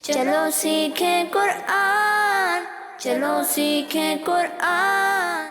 چلو سیکھیں قرآن، چلو سیکھیں قرآن۔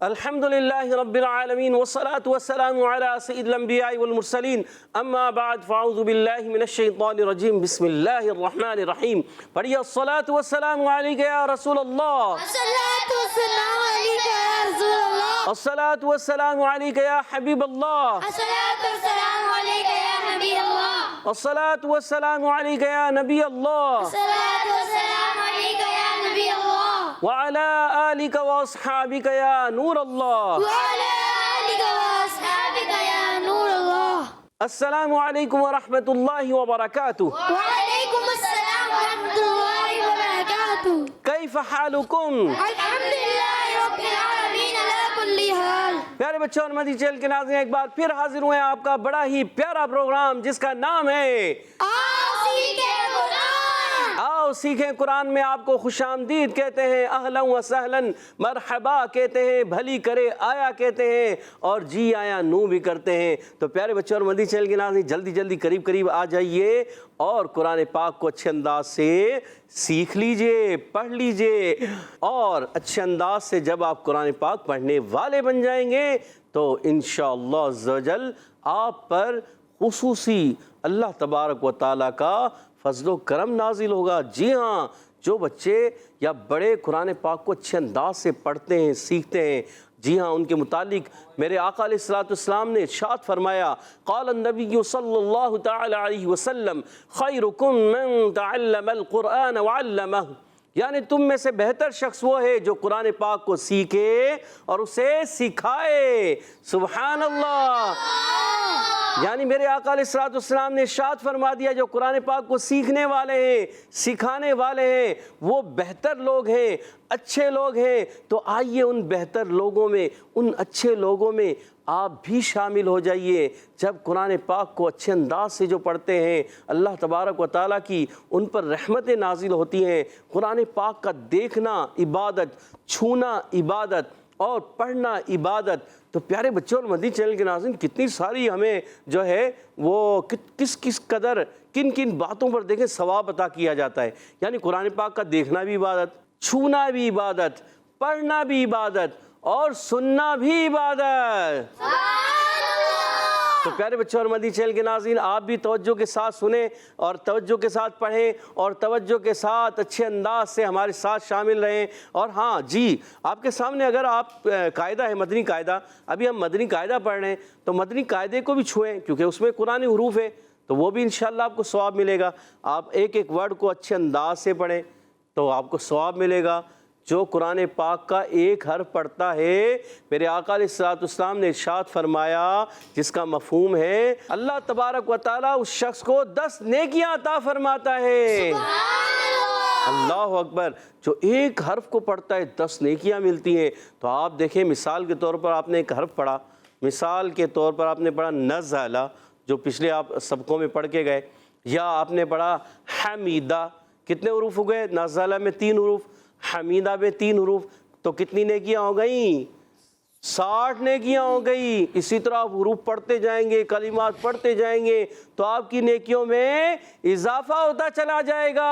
الحمدللہ رب العالمین والصلاة والسلام علی سید الانبیاء والمرسلین، اما بعد فاعوذ باللہ من الشیطان الرجیم، بسم اللہ الرحمن الرحیم۔ پڑھیے الصلاة والسلام علیک یا رسول اللہ، الصلاۃ والسلام علیک یا رسول اللہ، الصلاة والسلام علیک یا حبیب اللہ، الصلاۃ والسلام علیک یا نبی اللہ، الصلاة والسلام علیک یا نبی اللہ، الصلاۃ والسلام علیک یا نبی اللہ، وعلی آلک واصحابک یا نور اللہ۔ وعلی آلک واصحابک یا نور اللہ۔ السلام علیکم ورحمۃ اللہ وبرکاتہ۔ وعلیکم السلام ورحمۃ اللہ وبرکاتہ۔ کیف حالکم؟ الحمدللہ رب العالمین علی کل حال۔ پیارے بچوں اور مدنی چینل کے ناظرین، ایک بار پھر حاضر ہوئے ہیں آپ کا بڑا ہی پیارا پروگرام جس کا نام ہے آؤ سیکھیں قرآن۔ آؤ سیکھیں قرآن میں آپ کو خوش آمدید کہتے ہیں، اہلا و سہلا، مرحبا کہتے ہیں، بھلی کرے آیا کہتے ہیں، اور جی آیا نو بھی کرتے ہیں۔ تو پیارے بچوں اور مدنی چینل کے ناظرین، جلدی جلدی قریب آ جائیے اور قرآن پاک کو اچھے انداز سے سیکھ لیجئے، پڑھ لیجئے، اور اچھے انداز سے جب آپ قرآن پاک پڑھنے والے بن جائیں گے تو انشاءاللہ عز و جل آپ پر خصوصی اللہ تبارک و تعالیٰ کا فضل و کرم نازل ہوگا۔ جی ہاں، جو بچے یا بڑے قرآن پاک کو اچھے انداز سے پڑھتے ہیں، سیکھتے ہیں، جی ہاں، ان کے متعلق میرے آقا علیہ السلام نے ارشاد فرمایا، قال النبی صلی اللہ تعالی علیہ وسلم، خیرکم من تعلم القرآن وعلمہ، یعنی تم میں سے بہتر شخص وہ ہے جو قرآن پاک کو سیکھے اور اسے سکھائے۔ سبحان اللہ! یعنی میرے آقا علیہ السلام نے ارشاد فرما دیا، جو قرآن پاک کو سیکھنے والے ہیں، سکھانے والے ہیں، وہ بہتر لوگ ہیں، اچھے لوگ ہیں۔ تو آئیے ان بہتر لوگوں میں، ان اچھے لوگوں میں آپ بھی شامل ہو جائیے۔ جب قرآن پاک کو اچھے انداز سے جو پڑھتے ہیں، اللہ تبارک و تعالیٰ کی ان پر رحمتیں نازل ہوتی ہیں۔ قرآن پاک کا دیکھنا عبادت، چھونا عبادت، اور پڑھنا عبادت۔ تو پیارے بچوں اور مدنی چینل کے ناظرین، کتنی ساری ہمیں جو ہے وہ کس قدر کن کن باتوں پر دیکھیں ثواب عطا کیا جاتا ہے۔ یعنی قرآن پاک کا دیکھنا بھی عبادت، چھونا بھی عبادت، پڑھنا بھی عبادت، اور سننا بھی عبادت۔ تو پیارے بچوں اور مدنی چینل کے ناظرین، آپ بھی توجہ کے ساتھ سنیں اور توجہ کے ساتھ پڑھیں اور توجہ کے ساتھ اچھے انداز سے ہمارے ساتھ شامل رہیں۔ اور ہاں جی، آپ کے سامنے اگر آپ قاعدہ ہے، مدنی قاعدہ، ابھی ہم مدنی قاعدہ پڑھ رہے ہیں، تو مدنی قاعدے کو بھی چھوئیں کیونکہ اس میں قرآنی حروف ہے، تو وہ بھی انشاءاللہ آپ کو ثواب ملے گا۔ آپ ایک ایک ورڈ کو اچھے انداز سے پڑھیں تو آپ کو ثواب ملے گا۔ جو قرآن پاک کا ایک حرف پڑھتا ہے، میرے آقا علیہ السلام نے ارشاد فرمایا، جس کا مفہوم ہے اللہ تبارک و تعالیٰ اس شخص کو 10 نیکیاں عطا فرماتا ہے۔ اللہ اکبر! جو ایک حرف کو پڑھتا ہے 10 نیکیاں ملتی ہیں۔ تو آپ دیکھیں، مثال کے طور پر آپ نے ایک حرف پڑھا، مثال کے طور پر آپ نے پڑھا نزلہ، جو پچھلے آپ سبقوں میں پڑھ کے گئے، یا آپ نے پڑھا حمیدہ، کتنے حروف ہو گئے؟ نزلہ میں 3 حروف، حمیدہ میں 3 حروف، تو کتنی نیکیاں ہو گئیں؟ 60 نیکیاں ہو گئی۔ اسی طرح آپ حروف پڑھتے جائیں گے، کلمات پڑھتے جائیں گے تو آپ کی نیکیوں میں اضافہ ہوتا چلا جائے گا۔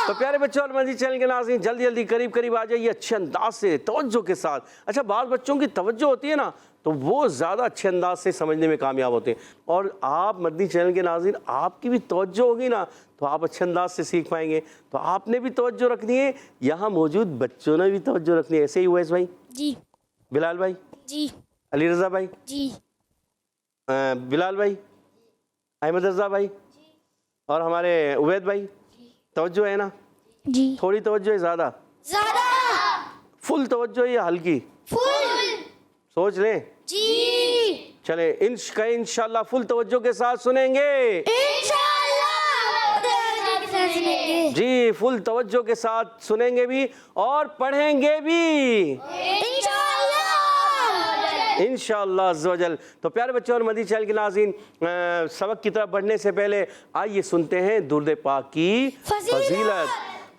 تو پیارے بچوں اور مدنی چینل کے ناظرین، جلدی جلدی قریب آ جائیے اچھے انداز سے، توجہ کے ساتھ۔ اچھا، بعض بچوں کی توجہ ہوتی ہے نا، تو وہ زیادہ اچھے انداز سے سمجھنے میں کامیاب ہوتے ہیں، اور آپ مدنی چینل کے ناظرین، آپ کی بھی توجہ ہوگی نا تو آپ اچھے انداز سے سیکھ پائیں گے۔ تو آپ نے بھی توجہ رکھنی ہے، یہاں موجود بچوں نے بھی توجہ رکھنی ہے۔ ایسے ہی اویس بھائی، جی، بلال بھائی، جی، علی رضا بھائی، جی، بلال بھائی، احمد رضا بھائی، اور ہمارے عبید بھائی، توجہ ہے نا؟ جی، تھوڑی توجہ ہے، زیادہ؟ زیادہ، فل توجہ ہے یا ہلکی؟ فل، سوچ لیں۔ جی، چلیں انشاءاللہ فل توجہ کے ساتھ سنیں گے۔ جی، فل توجہ کے ساتھ سنیں گے بھی اور پڑھیں گے بھی انشاءاللہ عز و جل۔ تو پیارے بچوں اور مدنی چینل کے ناظرین، سبق کی طرف بڑھنے سے پہلے آئیے سنتے ہیں درود پاک کی فضیلت۔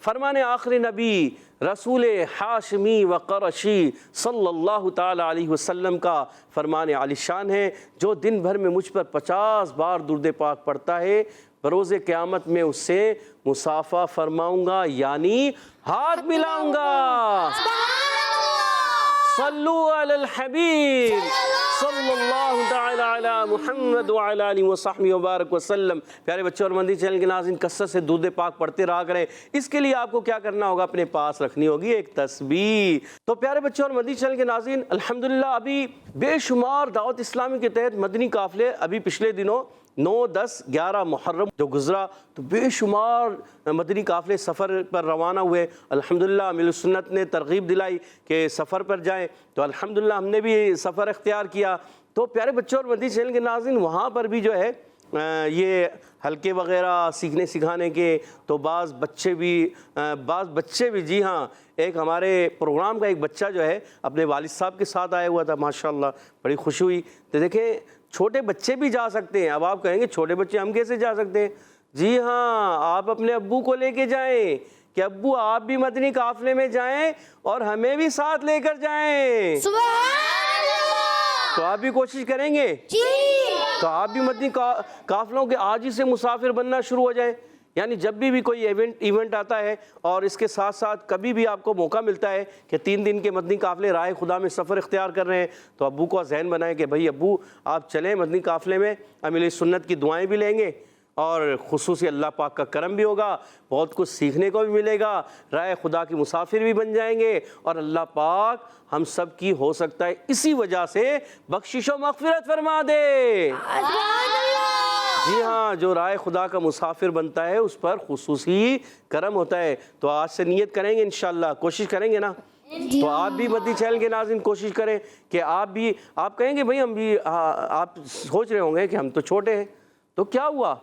فرمان آخری نبی رسول ہاشمی و قرشی صلی اللہ تعالی علیہ وسلم کا فرمان عالی شان ہے، جو دن بھر میں مجھ پر 50 بار درود پاک پڑھتا ہے، بروز قیامت میں اس سے مصافحہ فرماؤں گا یعنی ہاتھ ملاؤں گا۔ صلو علی الحبیب صلی اللہ تعالی علی محمد وعلی آلہ وصحبہ وبارک وسلم۔ پیارے بچوں اور مدنی چینل کے ناظرین، کثرت سے درود پاک پڑھتے رہا کریں۔ اس کے لیے آپ کو کیا کرنا ہوگا؟ اپنے پاس رکھنی ہوگی ایک تسبیح۔ تو پیارے بچوں اور مدنی چینل کے ناظرین، الحمدللہ ابھی بے شمار دعوت اسلامی کے تحت مدنی قافلے ابھی پچھلے دنوں 9، 10، 11 محرم جو گزرا تو بے شمار مدنی قافلے سفر پر روانہ ہوئے۔ الحمدللہ امیر السنت نے ترغیب دلائی کہ سفر پر جائیں، تو الحمدللہ ہم نے بھی سفر اختیار کیا۔ تو پیارے بچوں اور مدنی چینل کے ناظرین، وہاں پر بھی جو ہے یہ حلقے وغیرہ سیکھنے سکھانے کے تو بعض بچے بھی جی ہاں، ایک ہمارے پروگرام کا ایک بچہ جو ہے اپنے والد صاحب کے ساتھ آیا ہوا تھا، ماشاءاللہ بڑی خوشی ہوئی۔ تو دیکھیں چھوٹے بچے بھی جا سکتے ہیں۔ اب آپ کہیں گے چھوٹے بچے ہم کیسے جا سکتے ہیں؟ جی ہاں، آپ اپنے ابو کو لے کے جائیں کہ ابو آپ بھی مدنی قافلے میں جائیں اور ہمیں بھی ساتھ لے کر جائیں۔ سبحان اللہ۔ تو آپ بھی کوشش کریں گے؟ جی۔ تو آپ بھی مدنی قافلوں کے آج ہی سے مسافر بننا شروع ہو جائیں۔ یعنی جب بھی کوئی ایونٹ آتا ہے اور اس کے ساتھ ساتھ کبھی بھی آپ کو موقع ملتا ہے کہ 3 دن کے مدنی قافلے راہ خدا میں سفر اختیار کر رہے ہیں، تو ابو کو ذہن بنائیں کہ بھائی ابو آپ چلیں مدنی قافلے میں، امیر سنت کی دعائیں بھی لیں گے اور خصوصی اللہ پاک کا کرم بھی ہوگا، بہت کچھ سیکھنے کو بھی ملے گا، راہ خدا کی مسافر بھی بن جائیں گے، اور اللہ پاک ہم سب کی ہو سکتا ہے اسی وجہ سے بخشش و مغفرت فرما دے۔ جی ہاں، جو رائے خدا کا مسافر بنتا ہے اس پر خصوصی کرم ہوتا ہے۔ تو آج سے نیت کریں گے انشاءاللہ، کوشش کریں گے نا؟ تو آپ بھی مدنی چینل کے ناظرین کوشش کریں کہ آپ کہیں گے بھائی ہم بھی، آپ سوچ رہے ہوں گے کہ ہم تو چھوٹے ہیں، تو کیا ہوا؟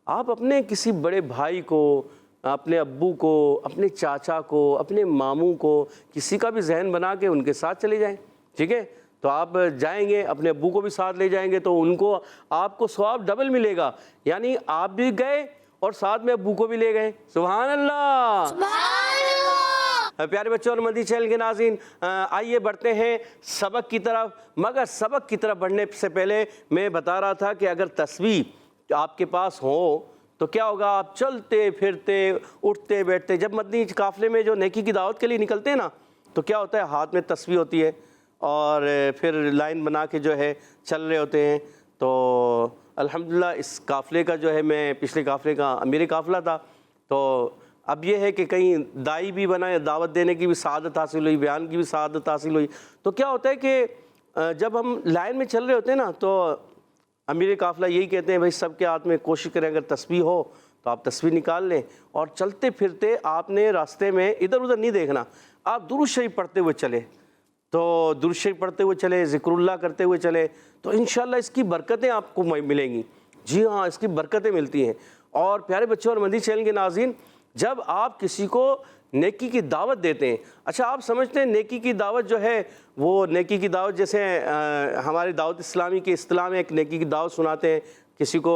آپ اپنے کسی بڑے بھائی کو، اپنے ابو کو، اپنے چاچا کو، اپنے ماموں کو، کسی کا بھی ذہن بنا کے ان کے ساتھ چلے جائیں، ٹھیک ہے؟ تو آپ جائیں گے، اپنے ابو کو بھی ساتھ لے جائیں گے تو ان کو آپ کو ثواب ڈبل ملے گا، یعنی آپ بھی گئے اور ساتھ میں ابو کو بھی لے گئے۔ سبحان اللہ۔ سبحان اللہ۔ پیارے بچوں اور مدنی چینل کے ناظرین، آئیے بڑھتے ہیں سبق کی طرف، مگر سبق کی طرف بڑھنے سے پہلے میں بتا رہا تھا کہ اگر تسبیح آپ کے پاس ہو تو کیا ہوگا؟ آپ چلتے پھرتے اٹھتے بیٹھتے، جب مدنی قافلے میں جو نیکی کی دعوت کے لیے نکلتے ہیں نا، تو کیا ہوتا ہے؟ ہاتھ میں تسبیح ہوتی ہے اور پھر لائن بنا کے جو ہے چل رہے ہوتے ہیں۔ تو الحمدللہ اس قافلے کا جو ہے، میں پچھلے قافلے کا امیر قافلہ تھا، تو اب یہ ہے کہ کہیں دائی بھی بنائے، دعوت دینے کی بھی سعادت حاصل ہوئی، بیان کی بھی سعادت حاصل ہوئی۔ تو کیا ہوتا ہے کہ جب ہم لائن میں چل رہے ہوتے ہیں نا، تو امیر قافلہ یہی کہتے ہیں بھائی سب کے ہاتھ میں کوشش کریں، اگر تسبیح ہو تو آپ تسبیح نکال لیں، اور چلتے پھرتے آپ نے راستے میں ادھر ادھر نہیں دیکھنا، آپ درود شریف پڑھتے ہوئے چلے، تو درود شریف پڑھتے ہوئے چلے، ذکر اللہ کرتے ہوئے چلے، تو انشاءاللہ اس کی برکتیں آپ کو ملیں گی۔ جی ہاں، اس کی برکتیں ملتی ہیں۔ اور پیارے بچوں اور مدنی چینل کے ناظرین، جب آپ کسی کو نیکی کی دعوت دیتے ہیں، اچھا آپ سمجھتے ہیں نیکی کی دعوت جو ہے وہ نیکی کی دعوت جیسے ہماری دعوت اسلامی کی اصطلاح میں ایک نیکی کی دعوت سناتے ہیں، کسی کو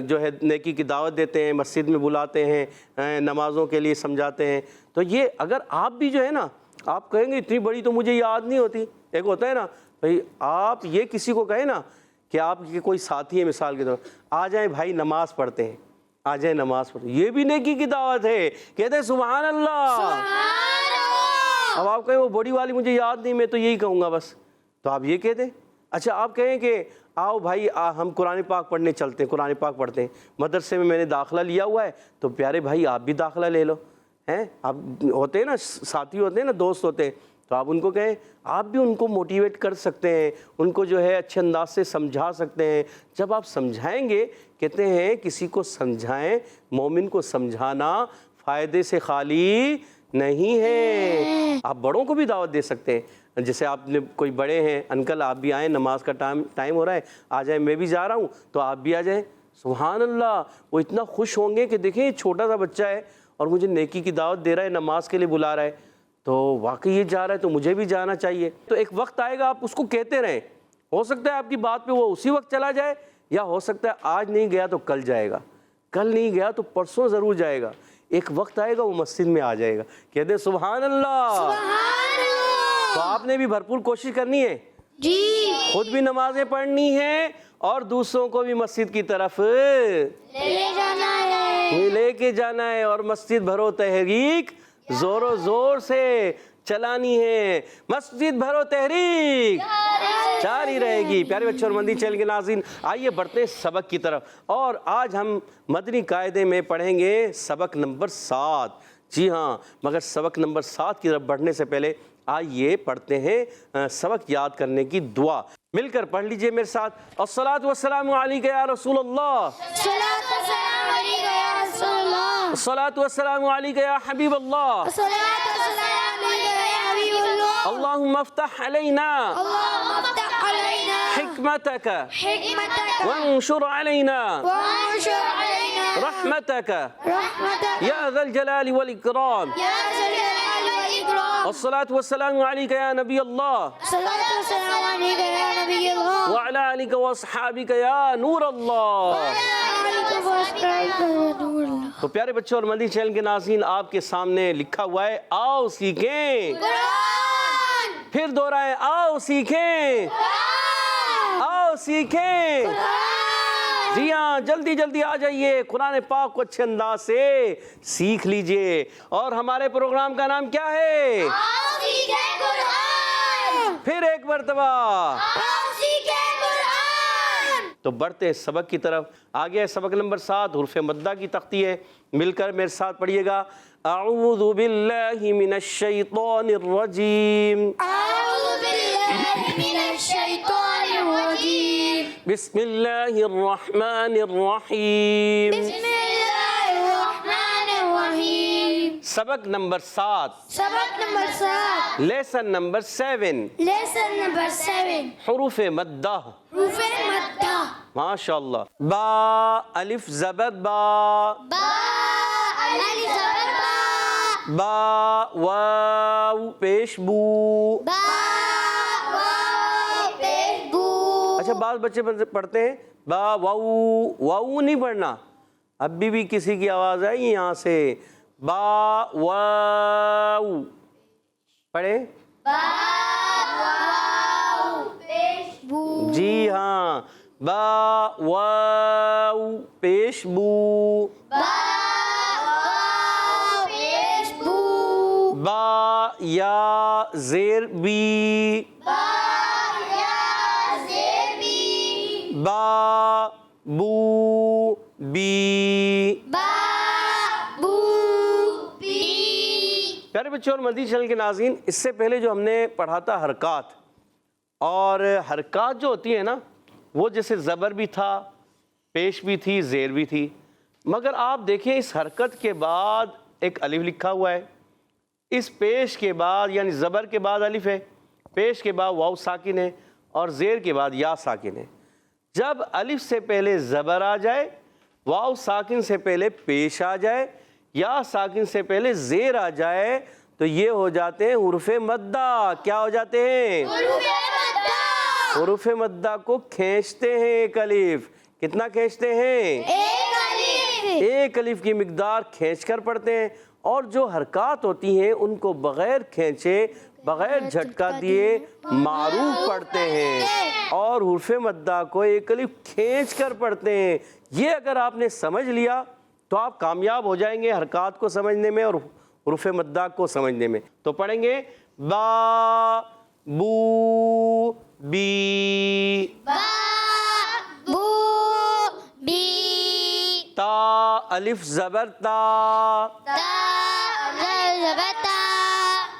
جو ہے نیکی کی دعوت دیتے ہیں، مسجد میں بلاتے ہیں، نمازوں کے لیے سمجھاتے ہیں، تو یہ اگر آپ بھی جو ہے نا، آپ کہیں گے اتنی بڑی تو مجھے یاد نہیں ہوتی، ایک ہوتا ہے نا بھائی، آپ یہ کسی کو کہیں نا کہ آپ کے کوئی ساتھی ہے مثال کے طور پر، آ جائیں بھائی نماز پڑھتے ہیں، آ جائیں نماز پڑھتے ہیں، یہ بھی نیکی کی دعوت ہے، کہتے ہیں سبحان اللہ۔ اب آپ کہیں وہ بڑی والی مجھے یاد نہیں، میں تو یہی کہوں گا بس، تو آپ یہ کہتے ہیں۔ اچھا آپ کہیں کہ آؤ بھائی ہم قرآن پاک پڑھنے چلتے ہیں، قرآن پاک پڑھتے ہیں، مدرسے میں نے داخلہ لیا ہوا ہے، تو پیارے بھائی آپ بھی داخلہ لے لو، ہیں آپ ہوتے ہیں نا، ساتھی ہوتے ہیں نا، دوست ہوتے ہیں، تو آپ ان کو کہیں، آپ بھی ان کو موٹیویٹ کر سکتے ہیں، ان کو جو ہے اچھے انداز سے سمجھا سکتے ہیں۔ جب آپ سمجھائیں گے، کہتے ہیں کسی کو سمجھائیں، مومن کو سمجھانا فائدے سے خالی نہیں ہے۔ آپ بڑوں کو بھی دعوت دے سکتے ہیں، جیسے آپ نے کوئی بڑے ہیں، انکل آپ بھی آئیں، نماز کا ٹائم ہو رہا ہے، آ جائیں، میں بھی جا رہا ہوں، تو آپ بھی آ جائیں۔ سبحان اللہ، وہ اتنا خوش ہوں گے کہ دیکھیں یہ چھوٹا سا بچہ ہے اور مجھے نیکی کی دعوت دے رہا ہے، نماز کے لیے بلا رہا ہے، تو واقعی یہ جا رہا ہے تو مجھے بھی جانا چاہیے۔ تو ایک وقت آئے گا آپ اس کو کہتے رہیں، ہو سکتا ہے آپ کی بات پہ وہ اسی وقت چلا جائے، یا ہو سکتا ہے آج نہیں گیا تو کل جائے گا، کل نہیں گیا تو پرسوں ضرور جائے گا، ایک وقت آئے گا وہ مسجد میں آ جائے گا۔ کہتے ہیں سبحان اللہ۔ سبحان اللہ۔ تو آپ نے بھی بھرپور کوشش کرنی ہے، جی، خود بھی نمازیں پڑھنی ہیں اور دوسروں کو بھی مسجد کی طرف لے جانا ہے لے کے جانا ہے، اور مسجد بھرو تحریک زور و زور سے چلانی ہے، مسجد بھرو تحریک جاری رہے گی۔ پیارے بچوں اور مدنی چینل کے ناظرین، آئیے بڑھتے ہیں سبق کی طرف، اور آج ہم مدنی قاعدے میں پڑھیں گے سبق نمبر 7۔ جی ہاں، مگر سبق نمبر 7 کی طرف بڑھنے سے پہلے آئیے پڑھتے ہیں سبق یاد کرنے کی دعا۔ مل کر پڑھ لیجئے میرے ساتھ۔ الصلاۃ والسلام علیک یا رسول اللہ، صلاۃ و سلام علیک یا رسول اللہ، الصلاۃ والسلام علیک یا حبیب اللہ، صلاۃ و سلام علیک یا حبیب اللہ، اللہم افتح علینا اللہم افتح علینا حکمتک حکمتک وانشر علینا وانشر علینا رحمتک رحمتک یا ذا الجلال والاکرام، یا ذا الجلال والاکرام، الصلاۃ والسلام علیک یا نبی اللہ صلاۃ و سلام علیک یا نبی اللہ، وعلی آلک واصحابک یا نور اللہ۔ تو پیارے بچوں اور مدنی چینل کے ناظرین، آپ کے سامنے لکھا ہوا ہے آؤ سیکھیں، قرآن پھر دوہرائیں آؤ سیکھیں، آؤ سیکھیں۔ جی ہاں، جلدی جلدی آ جائیے، قرآن پاک کو اچھے انداز سے سیکھ لیجئے۔ اور ہمارے پروگرام کا نام کیا ہے؟ آؤ سیکھیں قرآن، پھر ایک مرتبہ۔ آؤ سیکھیں قرآن۔ تو بڑھتے ہیں سبق کی طرف۔ آگے ہے سبق نمبر 7، حروف مدہ کی تختی ہے، مل کر میرے ساتھ پڑھیے گا۔ اعوذ باللہ من الشیطان الرجیم، اعوذ باللہ من الشیطان الرجیم، بسم اللہ الرحمن الرحیم۔ بسم اللہ الرحمن الرحیم۔ سبق نمبر 7، سبق number 7، lesson number 7، lesson number 7، حروف مدہ۔ حروف مدہ۔ ماشاءاللہ۔ با الف زبر با، با الف زبر با، با واو پیش بو۔ با واو پیش بو۔ اچھا، بعض بچے پڑھتے ہیں با واو، واو نہیں پڑھنا، ابھی بھی کسی کی آواز آئی یہاں سے، با واو پڑھیں۔ با واو پیش بو۔ جی ہاں، با واو پیش بو، با واو پیش بو۔ با یا زیر بی، با یا زیر بی، با بو بی۔ با بو بی۔ پیارے بچوں اور مدنی چینل کے ناظرین، اس سے پہلے جو ہم نے پڑھا تھا حرکات، اور حرکات جو ہوتی ہیں نا، وہ جیسے زبر بھی تھا، پیش بھی تھی، زیر بھی تھی، مگر آپ دیکھیں اس حرکت کے بعد ایک الف لکھا ہوا ہے، اس پیش کے بعد یعنی زبر کے بعد الف ہے، پیش کے بعد واو ساکن ہے، اور زیر کے بعد یا ساکن ہے۔ جب الف سے پہلے زبر آ جائے، واو ساکن سے پہلے پیش آ جائے، یا ساکن سے پہلے زیر آ جائے، تو یہ ہو جاتے ہیں حروف مدہ۔ کیا ہو جاتے ہیں؟ حروف مدہ۔ حروف مدہ کو کھینچتے ہیں ایک الف۔ کتنا کھینچتے ہیں؟ ایک الف۔ ایک الف کی مقدار کھینچ کر پڑھتے ہیں، اور جو حرکات ہوتی ہیں ان کو بغیر کھینچے، بغیر جھٹکا دیے معروف پڑھتے ہیں، اور حروف مدہ کو ایک الف کھینچ کر پڑھتے ہیں۔ یہ اگر آپ نے سمجھ لیا تو آپ کامیاب ہو جائیں گے حرکات کو سمجھنے میں اور حروف مدہ کو سمجھنے میں۔ تو پڑھیں گے با بو بی، با بو بی، تا الف زبر تا، تا زبر تا،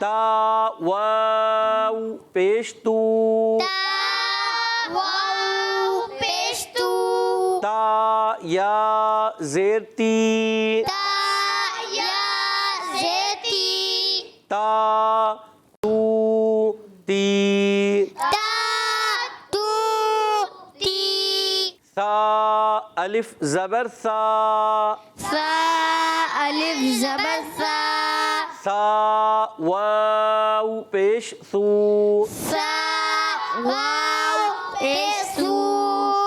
تا واو پیش تو، تا واو پیش تو، تا یا زیر تی، تا یا زیر تی، تا تو تی، تا تو تی، سا الف زبر سا، سا الف زبر سا، سا واو پیش سو، سا واو پیش سو،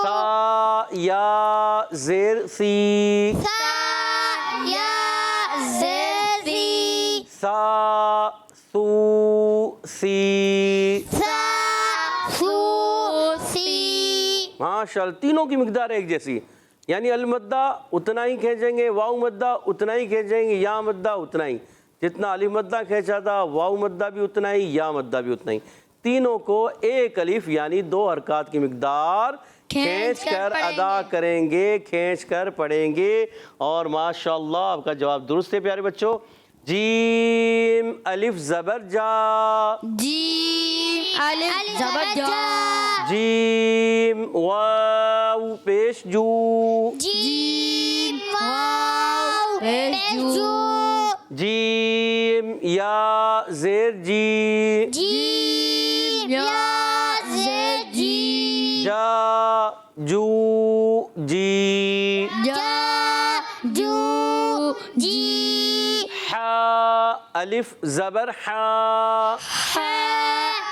سا یا زیر سی، سا یا زیر سی، سا سو سی۔ سا سو سی۔ ماشاءاللہ، تینوں کی مقدار ایک جیسی، یعنی المدہ اتنا ہی کھینچیں گے، واؤ مدہ اتنا ہی کھینچیں گے، یا مدہ اتنا ہی، جتنا الف مدہ کھینچا تھا واؤ مدہ بھی اتنا ہی، یا مدہ بھی اتنا ہی، تینوں کو ایک الف یعنی 2 حرکات کی مقدار کھینچ کر ادا کریں گے، کھینچ کر پڑھیں گے۔ اور ماشاءاللہ آپ کا جواب درست ہے پیارے بچوں۔ جیم الف زبر جا، جیم الف زبر جا، جیم واو پیش جو، جیم واو پیش جو، جیم یا زیر جی، جیم یا زیر جی، جا جو جی، جا جو جی، حا الف زبر حا،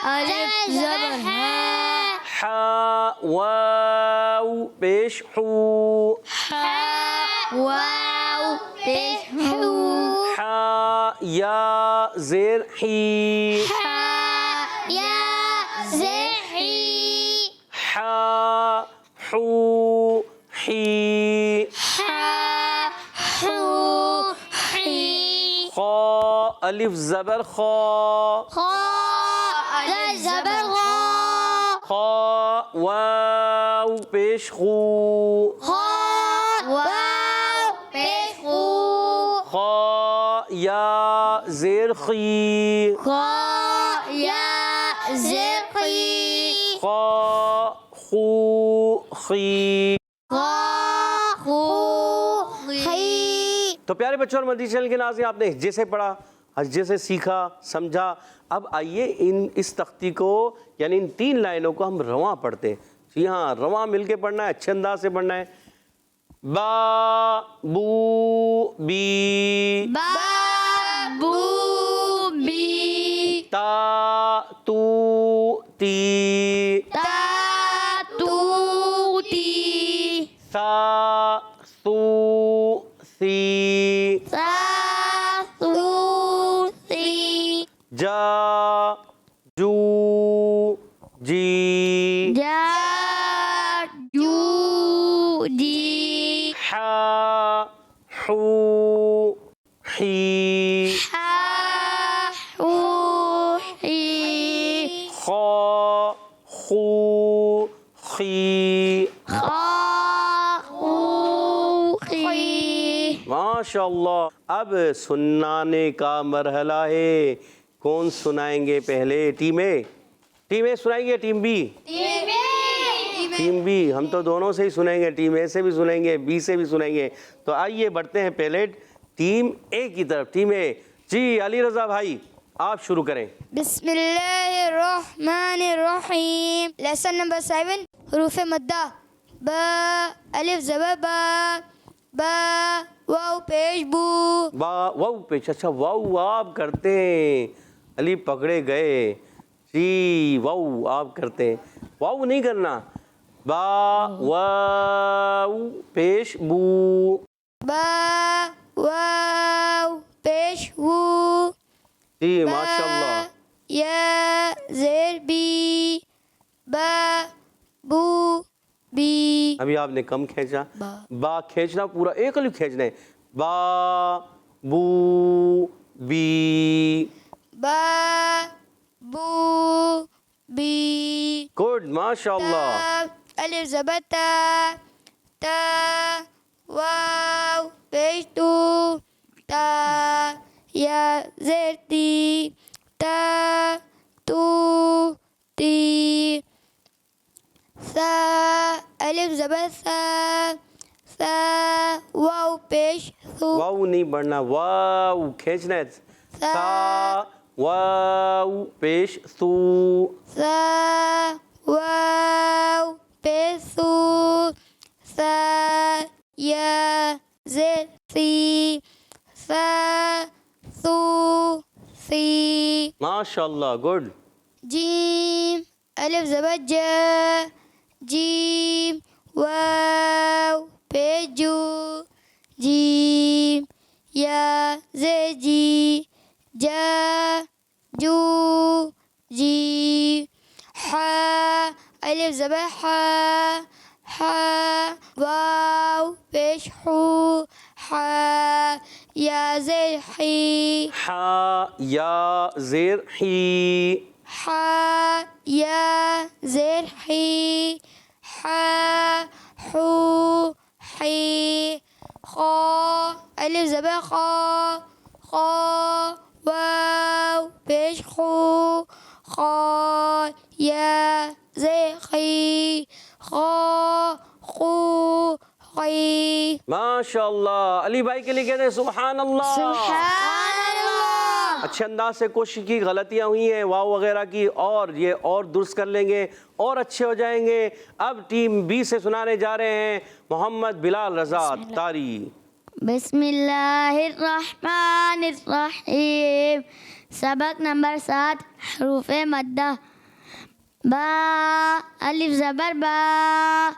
الف زبر ہے، حا واو پیش حو، واو پیش ہو، حا یا زیر حی، یا زیر ہی، حا حو حی، حو حی، خا الف زبر خا، خا الف زبر غا، خا واو پیش خو، خا واو پیش خو، خا یا زیر خی، خا یا زیر خی، خا خو خی۔ خا خو خی۔ تو پیارے بچوں اور مدنی چینل کے ناظرین، آپ نے جیسے پڑھا، جیسے سیکھا، سمجھا، اب آئیے اس تختی کو یعنی ان 3 لائنوں کو ہم رواں پڑھتے ہیں۔ جی ہاں، رواں مل کے پڑھنا ہے، اچھے انداز سے پڑھنا ہے۔ با بو بی، با بو بی، تا تو تی، تا تو تی، سا سو سی، سا سو سی، جا جو جی، جا جو جی، حا حو حی، حا حو حی، خا خو خی۔ خا خو خی۔ ماشاءاللہ، اب سنانے کا مرحلہ ہے۔ کون سنائیں گے پہلے؟ ٹیم اے سنائیں گے، ٹیم بی؟ ٹیم بی، ہم تو دونوں سے ہی سنیں گے، ٹیم اے سے بھی سنیں گے، بی سے بھی سنیں گے۔ تو آئیے بڑھتے ہیں پہلے ٹیم اے کی طرف۔ ٹیم اے، جی علی رضا بھائی آپ شروع کریں۔ بسم اللہ الرحمن الرحیم۔ لیسن نمبر 7، حروف مدہ۔ با الف زبر با، با واو پیش بو، واو پیش، اچھا واو آپ کرتے ہیں، علی پکڑے گئے جی، واو آپ کرتے ہیں، واو نہیں کرنا۔ با واو پیش بو، با واو پیش وو، جی با ماشاءاللہ۔ یا زیر بی، با بو بی، ابھی آپ نے کم کھینچا، با با کھینچنا پورا ایک الف کھینچنا ہے۔ با بو بی، با بو بی، گڈ ماشاءاللہ۔ تا الف زبر تا، تا واو پیش تو، تا یا زیر تی، تا تو تی، سا الف زبر سا، سا واو پیش سو، واو نہیں بڑھنا، واو کھینچنا ہے۔ سا واو پیش سو، سا واو پیش سو، سا یا زیر سی، سا سو سی، ماشاءاللہ گڈ۔ جیم الف زبر جا، جیم واو پیش جو، جیم یا زیر جی، جا جو جی، حا الف زبر حا، حا واو پیش حو حا یا زیر حی حا یا زیر حی حا یا زیر حی حا حو حی خا الف زبر خا خا واو پیش خو خا یا زیر خی خا خو خی ماشاء اللہ. علی بھائی کے لیے کہتے ہیں سبحان اللہ. سبحان اللہ. اچھے انداز سے کوشش کی, غلطیاں ہوئی ہیں واو وغیرہ کی, اور یہ اور درست کر لیں گے اور اچھے ہو جائیں گے. اب ٹیم بی سے سنانے جا رہے ہیں محمد بلال رضا طاری. بسم اللہ الرحمن الرحیم. سبق نمبر 7 حروف مدہ. با الف زبر با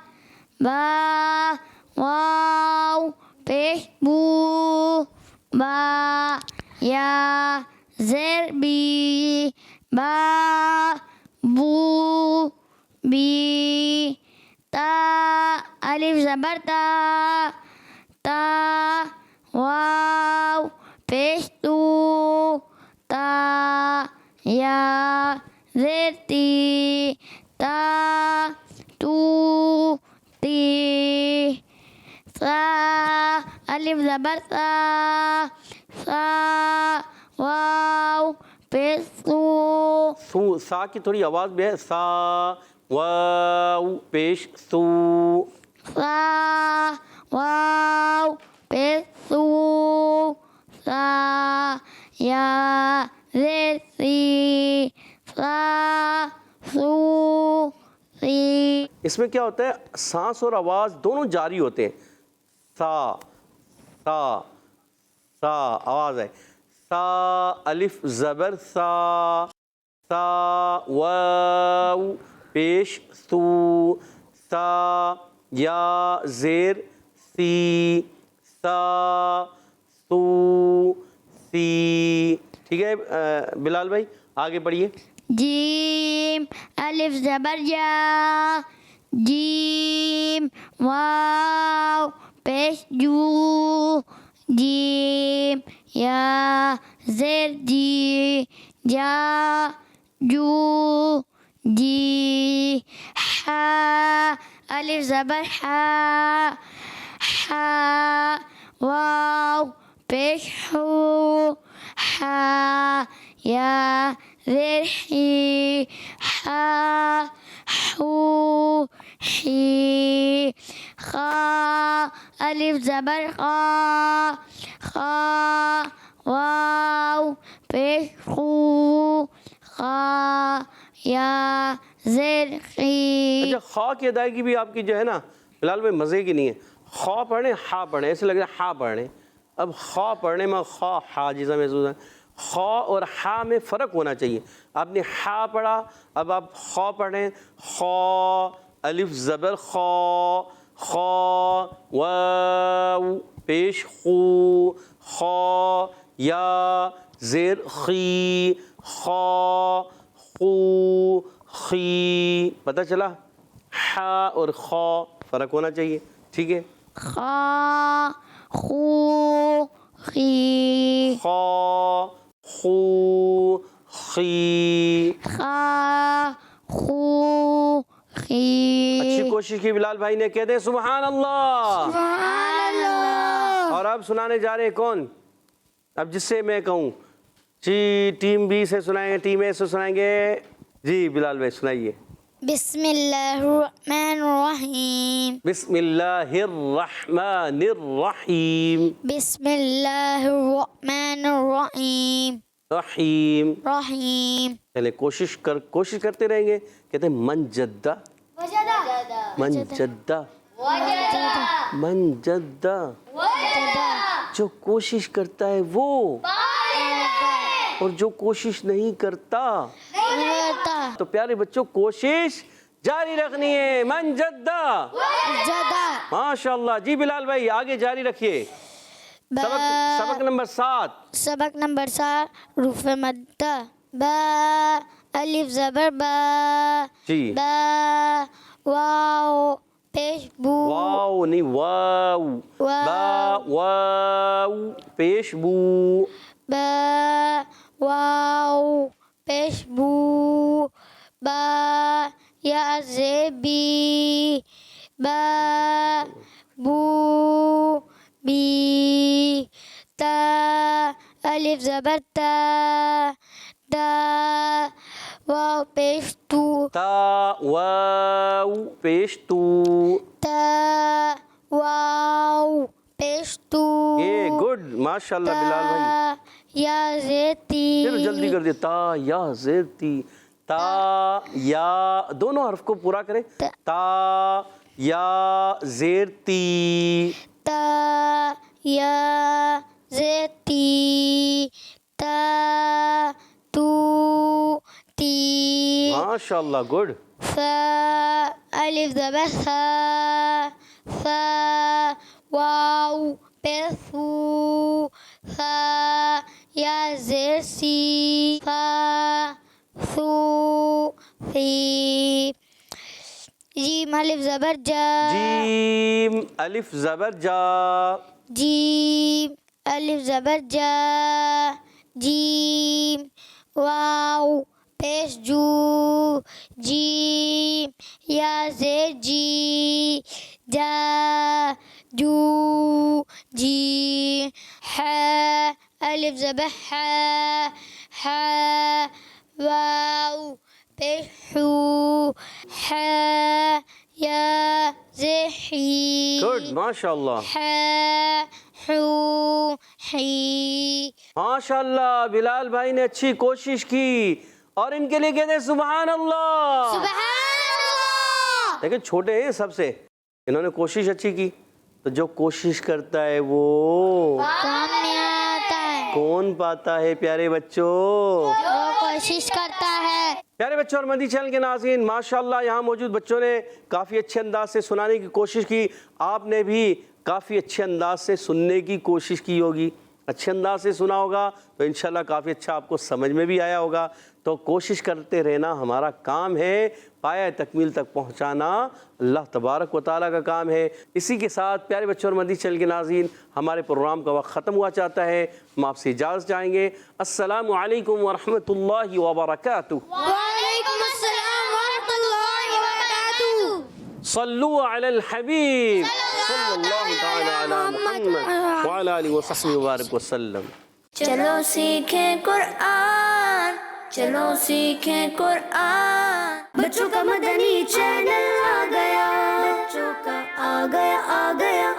با واو پیش بو با یا زیر بی با بو بی تا الف زبر تا تا واو پیش تو تا یا زیر تی تا تو تی سا الف زبر سا سا واو پیش تو سو, سا کی تھوڑی آواز بھی ہے, سا واو پیش سو. سا واو پیش تو سا یا زیر سی سا سو سی. اس میں کیا ہوتا ہے, سانس اور آواز دونوں جاری ہوتے ہیں. سا سا سا آواز ہے, سا الف زبر سا سا واو پیش سو سا یا زیر سی سا سو سی. ٹھیک ہے بلال بھائی آگے پڑھیے. جیم الف زبر جا جیم واو پیش جو جیم یا زیر جی جا جو جی حا الف زبر حا حا واو پیش حو حا یا زیر حی حا حو حی خا الف زبر خا خا واو پیش خو خا یا زیر خی. اچھا, خواہ کی ادائیگی بھی آپ کی جو ہے نا بلال بھائی مزے کی نہیں ہے. خواہ پڑھیں ہا پڑھیں, ایسے لگ رہا ہے ہا پڑھیں. اب خواہ پڑھنے میں خواہ ہا جیسا محسوس ہے. خواہ اور ہا میں فرق ہونا چاہیے. آپ نے ہا پڑھا, اب آپ خواہ پڑھیں. خواہ الف زبر خواہ خواہ واو پیش خو خواہ یا زیر خی خواہ خو خی. پتہ چلا, ہا اور خا فرق ہونا چاہیے. ٹھیک ہے, خا خو خی خا خو خی. خا خو خی. اچھی کوشش کی بلال بھائی نے, کہتے ہیں سبحان اللہ. سبحان اللہ. اور اب سنانے جا رہے ہیں کون, اب جس سے میں کہوں جی ٹیم بی سے سنائیں گے, ٹیم اے سے سنائیں گے. جی بلال بھائی سنائیے. بسم اللہ الرحمن الرحیم. بسم اللہ الرحمن الرحیم. بسم اللہ الرحمن الرحیم. رحیم. رحیم. پہلے کوشش کرتے رہیں گے. کہتے ہیں من جدہ من جدہ من جدہ, جو کوشش کرتا ہے وہ, اور جو کوشش نہیں کرتا. تو پیارے بچوں کوشش جاری رکھنی ہے. من جدہ ماشاء اللہ. جی بلال بھائی آگے جاری رکھیے. سبق نمبر 7. سبق نمبر 7 حروف مدہ. با الف زبر با جی با واو پیش بو واو نہیں واو با واو پیش بو با واو پیش بو با یا زیبی با بو بی تا الف زبر تا دا واو پیش تو تا واو پیش تو تا واو پیش تو یہ گڈ ماشاء اللہ بلال بھائی تا یا زیتی پھر جلدی کر دے تا یا زیر تی تا یا دونوں حرف کو پورا کریں تا یا زیر تی تا یا زیتی تا تو تی ماشاء اللہ گڈ فا الف زبر فا فا واو پیسو فا یا زیر سی فا سو سی جیم الف زبر جا جیم الف زبر جا جیم الف زبر جا جیم واو پیش جو جیم یا زیر جی جا جو جی ح الف زبر ح ح واو پیش حو ح یا زیر حی گڈ ماشاء اللہ ح حو حی ماشاء اللہ بلال بھائی نے اچھی کوشش کی اور ان کے لیے کہتے ہیں سبحان اللہ سبحان اللہ لیکن چھوٹے ہیں سب سے انہوں نے کوشش اچھی کی تو جو کوشش کرتا ہے وہ کام نہیں آتا ہے کون پاتا ہے پیارے بچوں جو کوشش کرتا ہے پیارے بچوں اور مدنی چینل کے ناظرین ماشاءاللہ یہاں موجود بچوں نے کافی اچھے انداز سے سنانے کی کوشش کی آپ نے بھی کافی اچھے انداز سے سننے کی کوشش کی ہوگی اچھے انداز سے سنا ہوگا تو انشاءاللہ کافی اچھا آپ کو سمجھ میں بھی آیا ہوگا تو کوشش کرتے رہنا ہمارا کام ہے پایہ تکمیل تک پہنچانا اللہ تبارک و تعالیٰ کا کام ہے اسی کے ساتھ پیارے بچوں اور مدنی چینل کے ناظرین ہمارے پروگرام کا وقت ختم ہوا چاہتا ہے ہم آپ سے اجازت چاہیں گے السلام علیکم ورحمۃ اللہ وبرکاتہ وعلیکم السلام ورحمۃ اللہ وبرکاتہ صلو علی الحبیب صلی اللہ تعالی علی محمد وعلی آلہ وصحبہ وبارک وسلم چلو سیکھیں قرآن چلو سیکھیں قرآن بچوں کا مدنی چینل آ گیا بچوں کا آ گیا